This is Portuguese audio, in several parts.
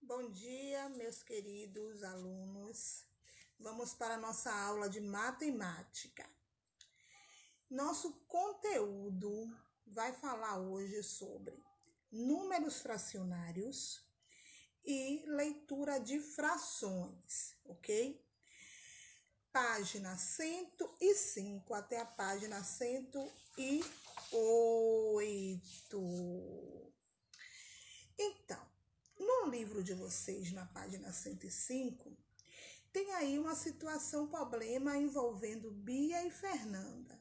Bom dia, meus queridos alunos. Vamos para a nossa aula de matemática. Nosso conteúdo vai falar hoje sobre números fracionários e leitura de frações, ok? Página 105 até a página 108. Então, no livro de vocês, na página 105, tem aí uma situação, problema envolvendo Bia e Fernando,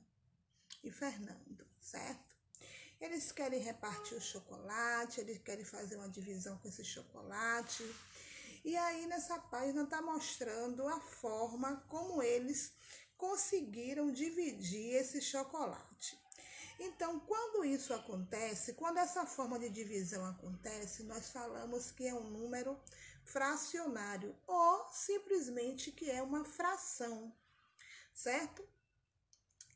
certo? Eles querem repartir o chocolate, eles querem fazer uma divisão com esse chocolate. E aí nessa página está mostrando a forma como eles conseguiram dividir esse chocolate. Então, quando isso acontece, quando essa forma de divisão acontece, nós falamos que é um número fracionário ou simplesmente que é uma fração, certo?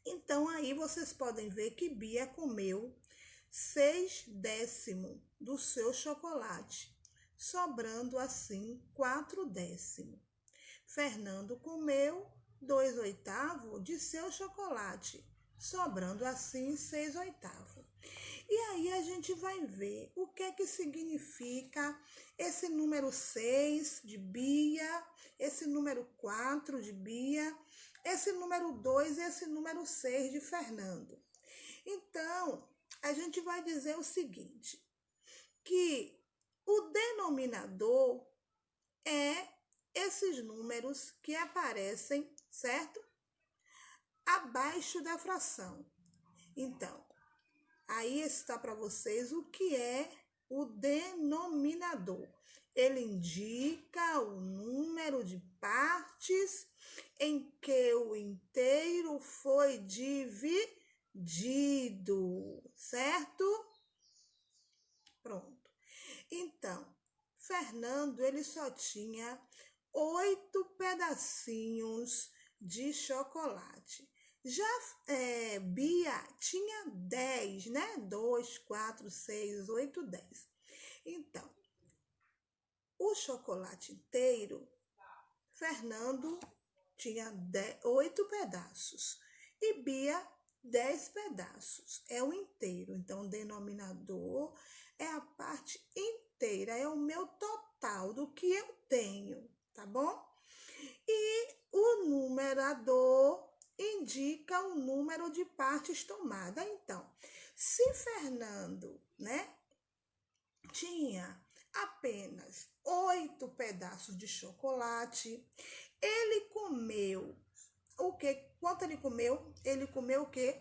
Então, aí vocês podem ver que Bia comeu 6/10 do seu chocolate, sobrando assim 4/10. Fernando comeu 2/8 de seu chocolate, sobrando assim 6/8. E aí a gente vai ver o que é que significa esse número 6 de Bia, esse número 4 de Bia, esse número 2 e esse número 6 de Fernando. Então, a gente vai dizer o seguinte, que o denominador é esses números que aparecem, certo? Abaixo da fração. Então, aí está para vocês o que é o denominador. Ele indica o número de partes em que o inteiro foi dividido, certo? Pronto. Então, Fernando, ele só tinha 8 pedacinhos de chocolate. Já Bia tinha 10, né? 2, 4, 6, 8, 10. Então, o chocolate inteiro, Fernando tinha 8 pedaços e Bia 10 pedaços. É o inteiro. Então, o denominador é a parte inteira, é o meu total do que eu tenho, tá bom? E o numerador indica o número de partes tomadas. Então, se Fernando, né, tinha apenas 8 pedaços de chocolate, ele comeu o quê? Quanto ele comeu? Ele comeu o quê?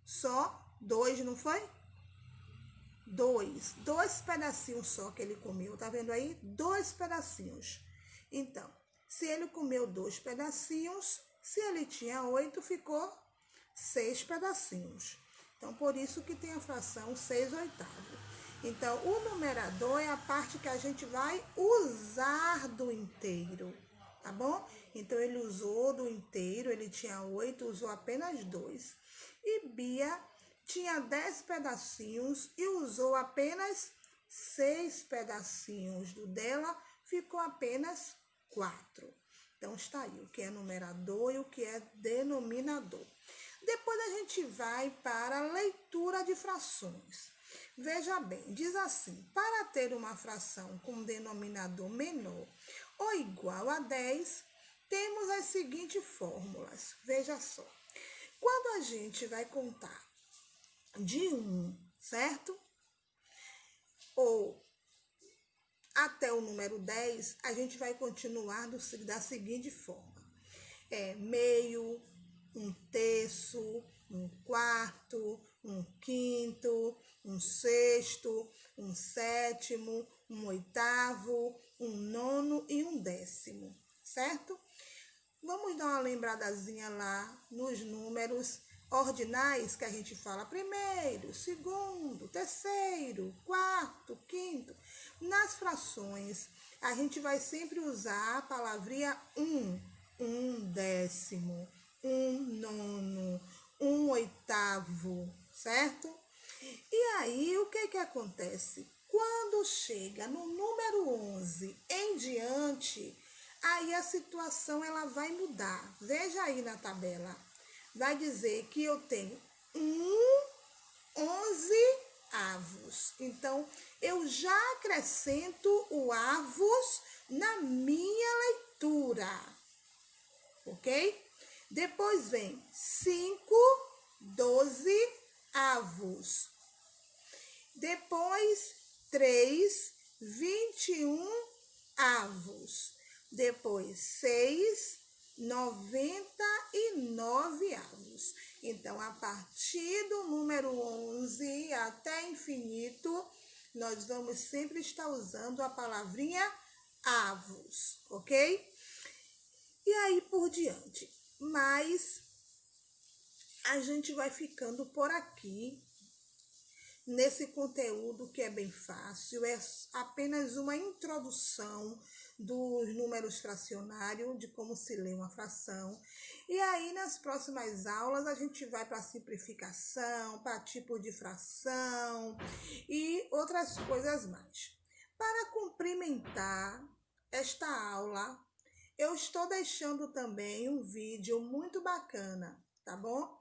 Só 2, não foi? 2 pedacinhos só que ele comeu, tá vendo aí? 2 pedacinhos. Então, se ele comeu 2 pedacinhos, se ele tinha 8, ficou 6 pedacinhos. Então, por isso que tem a fração 6/8. Então, o numerador é a parte que a gente vai usar do inteiro, tá bom? Então, ele usou do inteiro, ele tinha 8, usou apenas 2. E Bia tinha 10 pedacinhos e usou apenas 6 pedacinhos do dela, ficou apenas 4. Então, está aí o que é numerador e o que é denominador. Depois a gente vai para a leitura de frações. Veja bem, diz assim, para ter uma fração com denominador menor ou igual a 10, temos as seguintes fórmulas. Veja só, quando a gente vai contar de 1, certo? Ou até o número 10, a gente vai continuar da seguinte forma. Meio, 1/3, 1/4, 1/5, 1/6, 1/7, 1/8, 1/9 e 1/10, certo? Vamos dar uma lembradazinha lá nos números ordinais que a gente fala primeiro, segundo, terceiro, quarto, quinto. Nas frações, a gente vai sempre usar a palavrinha 1/10, 1/9, 1/8, certo? E aí, o que acontece? Quando chega no número 11 em diante, aí a situação ela vai mudar. Veja aí na tabela. Vai dizer que eu tenho 11 avos. Então, eu já acrescento o avos na minha leitura, ok? Depois vem 5, 12 avos. Depois, 3, 21 avos. Depois, 6, 99 avos. Então, a partir do número 11 até infinito, nós vamos sempre estar usando a palavrinha avos, ok? E aí por diante. Mas a gente vai ficando por aqui nesse conteúdo que é bem fácil, é apenas uma introdução dos números fracionários, de como se lê uma fração. E aí, nas próximas aulas, a gente vai para simplificação, para tipo de fração e outras coisas mais. Para cumprimentar esta aula, eu estou deixando também um vídeo muito bacana, tá bom?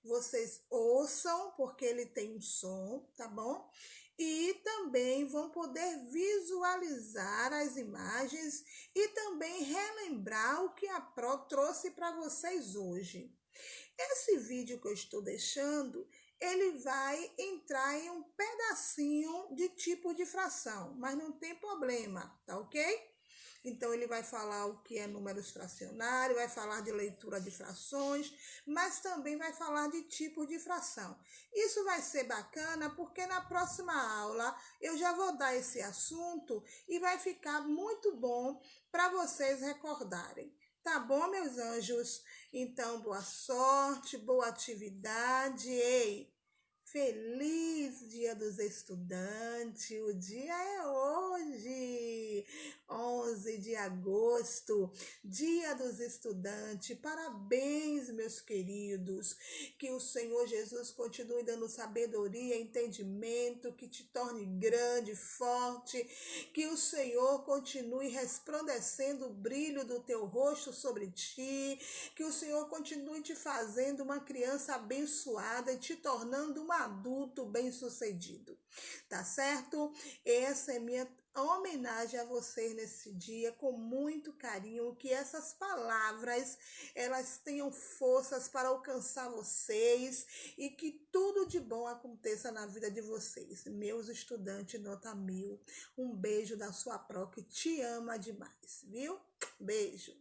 Vocês ouçam, porque ele tem um som, tá bom? E também vão poder visualizar as imagens e também relembrar o que a Pro trouxe para vocês hoje. Esse vídeo que eu estou deixando, ele vai entrar em um pedacinho de tipo de fração, mas não tem problema, tá ok? Então, ele vai falar o que é números fracionários, vai falar de leitura de frações, mas também vai falar de tipo de fração. Isso vai ser bacana porque na próxima aula eu já vou dar esse assunto e vai ficar muito bom para vocês recordarem. Tá bom, meus anjos? Então, boa sorte, boa atividade. Ei! Feliz Dia dos Estudantes! O dia é hoje, 11 de agosto, Dia dos Estudantes. Parabéns, meus queridos. Que o Senhor Jesus continue dando sabedoria, entendimento, que te torne grande, forte. Que o Senhor continue resplandecendo o brilho do teu rosto sobre ti. Que o Senhor continue te fazendo uma criança abençoada e te tornando um adulto bem-sucedido, tá certo? Essa é minha homenagem a vocês nesse dia, com muito carinho, que essas palavras, elas tenham forças para alcançar vocês e que tudo de bom aconteça na vida de vocês. Meus estudantes nota 1000, um beijo da sua Pro que te ama demais, viu? Beijo!